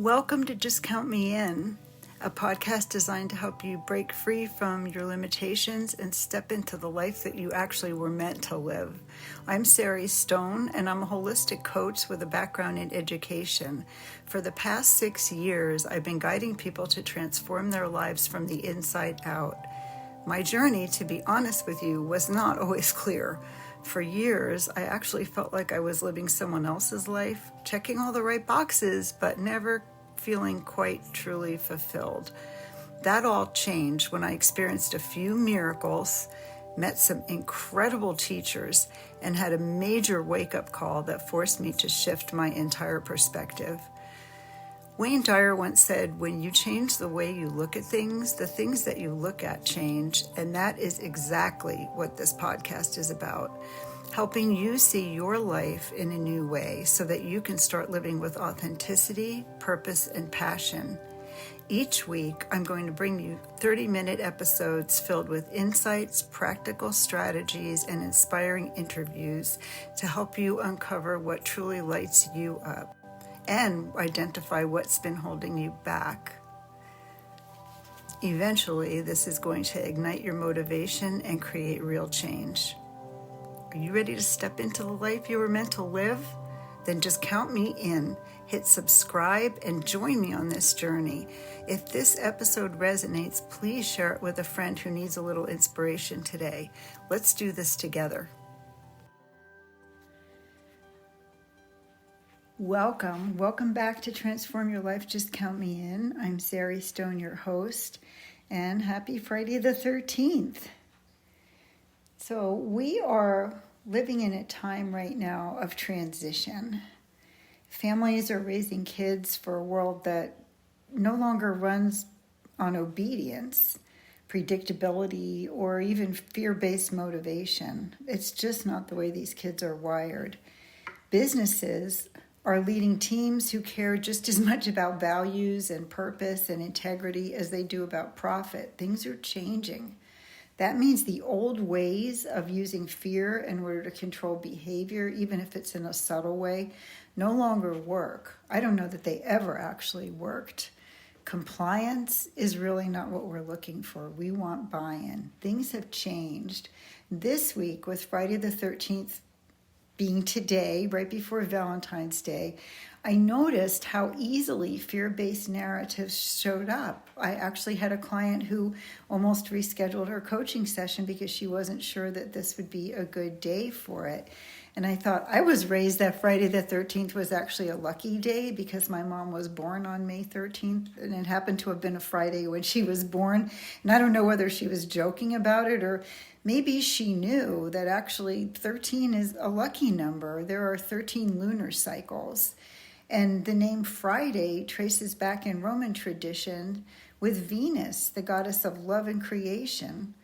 Welcome to Just Count Me In, a podcast designed to help you break free from your limitations and step into the life that you actually were meant to live. I'm Sari Stone, and I'm a holistic coach with a background in education. For the past 6 years, I've been guiding people to transform their lives from the inside out. My journey, to be honest with you, was not always clear. For years, I actually felt like I was living someone else's life, checking all the right boxes, but never feeling quite truly fulfilled. That all changed when I experienced a few miracles, met some incredible teachers, and had a major wake-up call that forced me to shift my entire perspective. Wayne Dyer once said, when you change the way you look at things, the things that you look at change. And that is exactly what this podcast is about. Helping you see your life in a new way so that you can start living with authenticity, purpose, and passion. Each week, I'm going to bring you 30-minute episodes filled with insights, practical strategies, and inspiring interviews to help you uncover what truly lights you up and identify what's been holding you back. Eventually, this is going to ignite your motivation and create real change. Are you ready to step into the life you were meant to live? Then just count me in. Hit subscribe and join me on this journey. If this episode resonates, please share it with a friend who needs a little inspiration today. Let's do this together. Welcome back to Transform Your Life, Just Count Me In. I'm Sari Stone, your host, and happy Friday the 13th. So we are living in a time right now of transition. Families are raising kids for a world that no longer runs on obedience, predictability, or even fear-based motivation. It's just not the way these kids are wired. Businesses are leading teams who care just as much about values and purpose and integrity as they do about profit. Things are changing. That means the old ways of using fear in order to control behavior, even if it's in a subtle way, no longer work. I don't know that they ever actually worked. Compliance is really not what we're looking for. We want buy-in. Things have changed. This week, with Friday the 13th being today, right before Valentine's Day, I noticed how easily fear-based narratives showed up. I actually had a client who almost rescheduled her coaching session because she wasn't sure that this would be a good day for it. And I thought, I was raised that Friday the 13th was actually a lucky day because my mom was born on May 13th, and it happened to have been a Friday when she was born. And I don't know whether she was joking about it or maybe she knew that actually 13 is a lucky number. There are 13 lunar cycles. And the name Friday traces back in Roman tradition with Venus, the goddess of love and creation.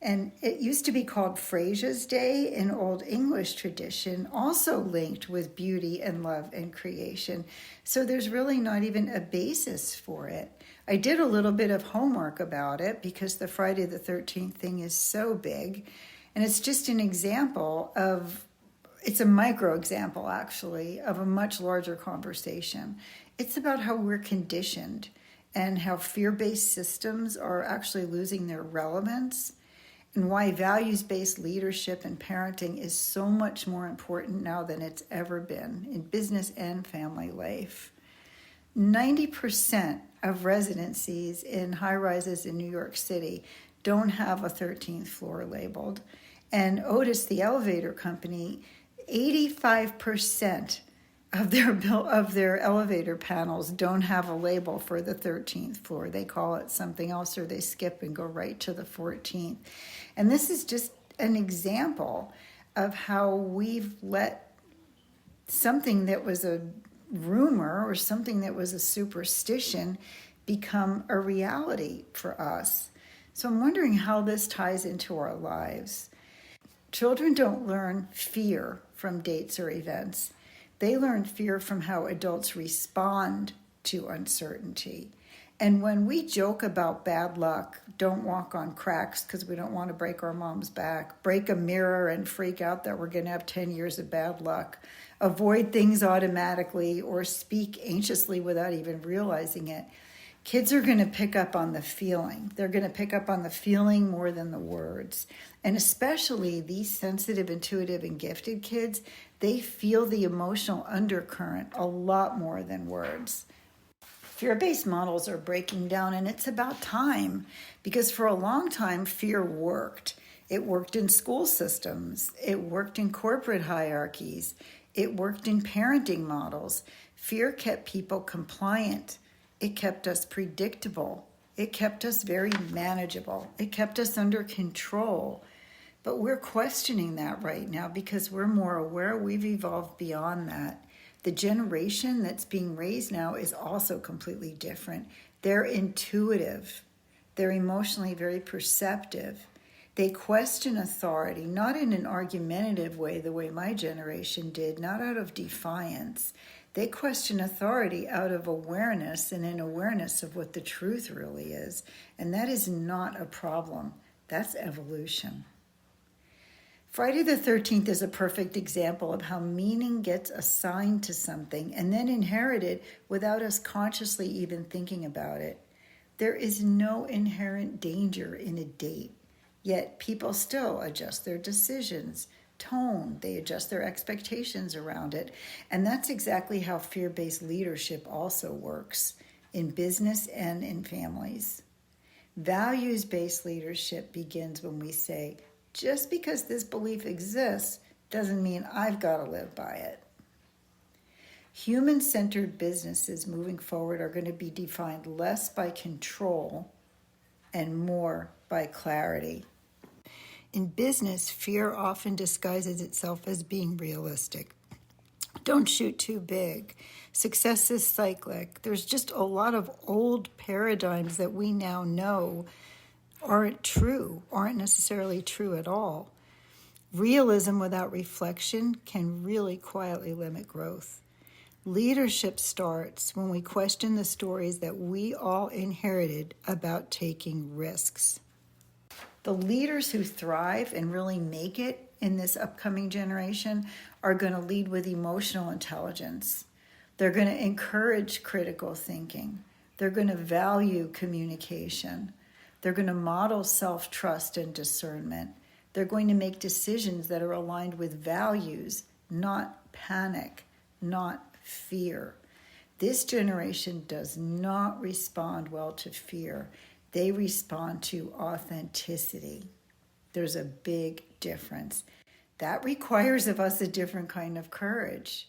And it used to be called Frasia's Day in Old English tradition, also linked with beauty and love and creation. So there's really not even a basis for it. I did a little bit of homework about it because the Friday the 13th thing is so big. And it's just an example of, it's a micro example actually, of a much larger conversation. It's about how we're conditioned and how fear-based systems are actually losing their relevance, and why values-based leadership and parenting is so much more important now than it's ever been in business and family life. 90% of residencies in high-rises in New York City don't have a 13th floor labeled. And Otis, the elevator company, 85% of their elevator panels don't have a label for the 13th floor. They call it something else, or they skip and go right to the 14th. And this is just an example of how we've let something that was a rumor or something that was a superstition become a reality for us. So I'm wondering how this ties into our lives. Children don't learn fear from dates or events. They learn fear from how adults respond to uncertainty. And when we joke about bad luck, don't walk on cracks because we don't want to break our mom's back, break a mirror and freak out that we're going to have 10 years of bad luck, avoid things automatically, or speak anxiously without even realizing it, kids are going to pick up on the feeling. They're going to pick up on the feeling more than the words. And especially these sensitive, intuitive, and gifted kids, they feel the emotional undercurrent a lot more than words. Fear-based models are breaking down, and it's about time, because for a long time, fear worked. It worked in school systems. It worked in corporate hierarchies. It worked in parenting models. Fear kept people compliant. It kept us predictable. It kept us very manageable. It kept us under control. But we're questioning that right now because we're more aware. We've evolved beyond that. The generation that's being raised now is also completely different. They're intuitive. They're emotionally very perceptive. They question authority, not in an argumentative way, the way my generation did, not out of defiance. They question authority out of awareness and an awareness of what the truth really is. And that is not a problem. That's evolution. Friday the 13th is a perfect example of how meaning gets assigned to something and then inherited without us consciously even thinking about it. There is no inherent danger in a date, yet people still adjust their decisions, tone, they adjust their expectations around it. And that's exactly how fear-based leadership also works in business and in families. Values-based leadership begins when we say, just because this belief exists doesn't mean I've got to live by it. Human-centered businesses moving forward are going to be defined less by control and more by clarity. In business, fear often disguises itself as being realistic. Don't shoot too big. Success is cyclic. There's just a lot of old paradigms that we now know aren't necessarily true at all. Realism without reflection can really quietly limit growth. Leadership starts when we question the stories that we all inherited about taking risks. The leaders who thrive and really make it in this upcoming generation are going to lead with emotional intelligence. They're going to encourage critical thinking. They're going to value communication. They're going to model self-trust and discernment. They're going to make decisions that are aligned with values, not panic, not fear. This generation does not respond well to fear. They respond to authenticity. There's a big difference. That requires of us a different kind of courage.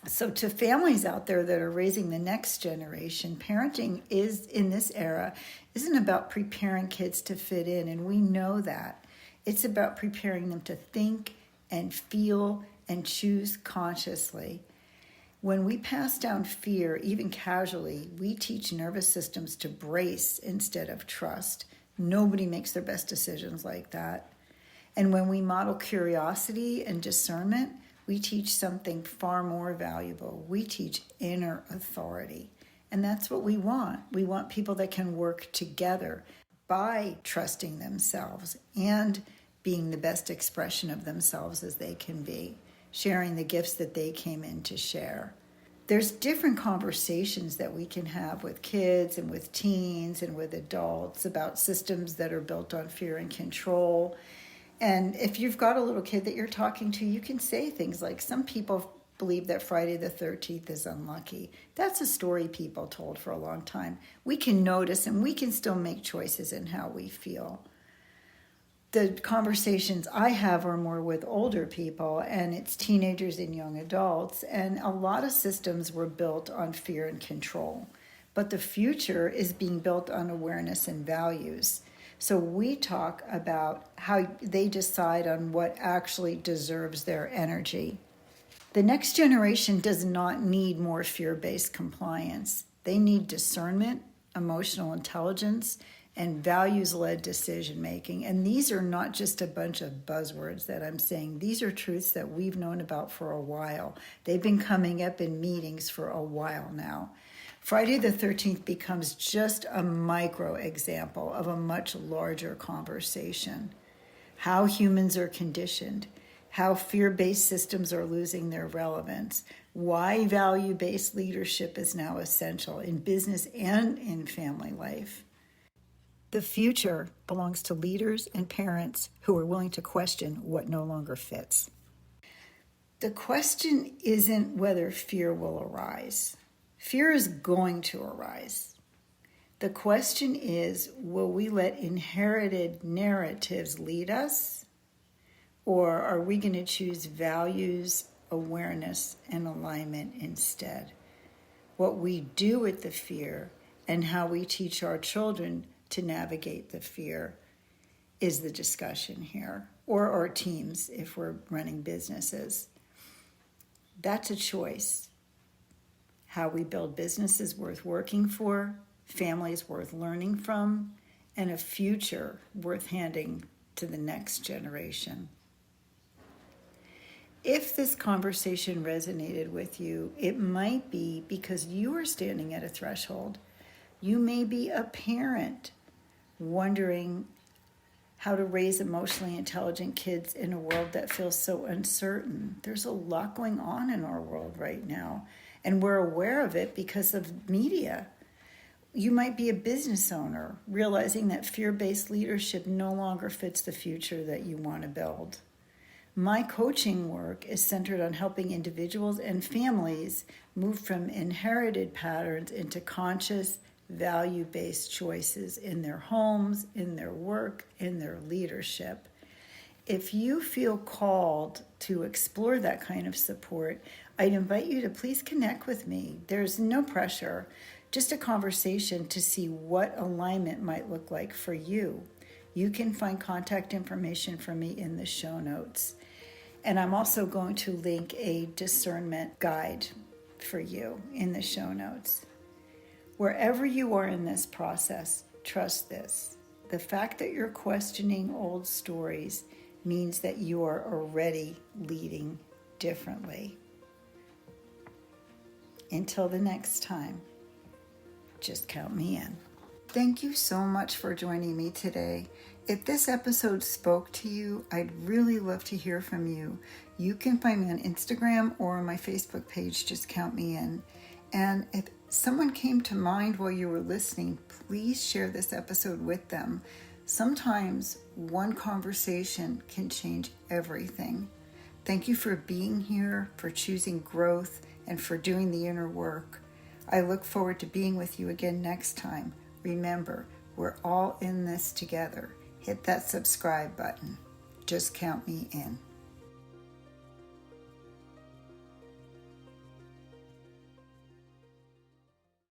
So to families out there that are raising the next generation, parenting is in this era isn't about preparing kids to fit in, and we know that. It's about preparing them to think and feel and choose consciously. When we pass down fear, even casually, we teach nervous systems to brace instead of trust. Nobody makes their best decisions like that. And when we model curiosity and discernment, we teach something far more valuable. We teach inner authority. And that's what we want. We want people that can work together by trusting themselves and being the best expression of themselves as they can be, sharing the gifts that they came in to share. There's different conversations that we can have with kids and with teens and with adults about systems that are built on fear and control. And if you've got a little kid that you're talking to, you can say things like, some people believe that Friday the 13th is unlucky. That's a story people told for a long time. We can notice and we can still make choices in how we feel. The conversations I have are more with older people, and it's teenagers and young adults, and a lot of systems were built on fear and control. But the future is being built on awareness and values. So we talk about how they decide on what actually deserves their energy. The next generation does not need more fear-based compliance. They need discernment, emotional intelligence, and values-led decision making. And these are not just a bunch of buzzwords that I'm saying. These are truths that we've known about for a while. They've been coming up in meetings for a while now. Friday the 13th becomes just a micro example of a much larger conversation. How humans are conditioned, how fear-based systems are losing their relevance, why value-based leadership is now essential in business and in family life. The future belongs to leaders and parents who are willing to question what no longer fits. The question isn't whether fear will arise. Fear is going to arise. The question is, will we let inherited narratives lead us? Or are we going to choose values, awareness, and alignment instead? What we do with the fear and how we teach our children to navigate the fear is the discussion here, or our teams if we're running businesses. That's a choice. How we build businesses worth working for, families worth learning from, and a future worth handing to the next generation. If this conversation resonated with you, it might be because you are standing at a threshold. You may be a parent wondering how to raise emotionally intelligent kids in a world that feels so uncertain. There's a lot going on in our world right now, and we're aware of it because of media. You might be a business owner realizing that fear-based leadership no longer fits the future that you want to build. My coaching work is centered on helping individuals and families move from inherited patterns into conscious, value-based choices in their homes, in their work, in their leadership. If you feel called to explore that kind of support, I'd invite you to please connect with me. There's no pressure, just a conversation to see what alignment might look like for you. You can find contact information for me in the show notes. And I'm also going to link a discernment guide for you in the show notes. Wherever you are in this process, trust this. The fact that you're questioning old stories means that you are already leading differently. Until the next time, just count me in. Thank you so much for joining me today. If this episode spoke to you, I'd really love to hear from you. You can find me on Instagram or on my Facebook page, just count me in. And if someone came to mind while you were listening, please share this episode with them. Sometimes one conversation can change everything. Thank you for being here, for choosing growth, and for doing the inner work. I look forward to being with you again next time. Remember, we're all in this together. Hit that subscribe button. Just count me in.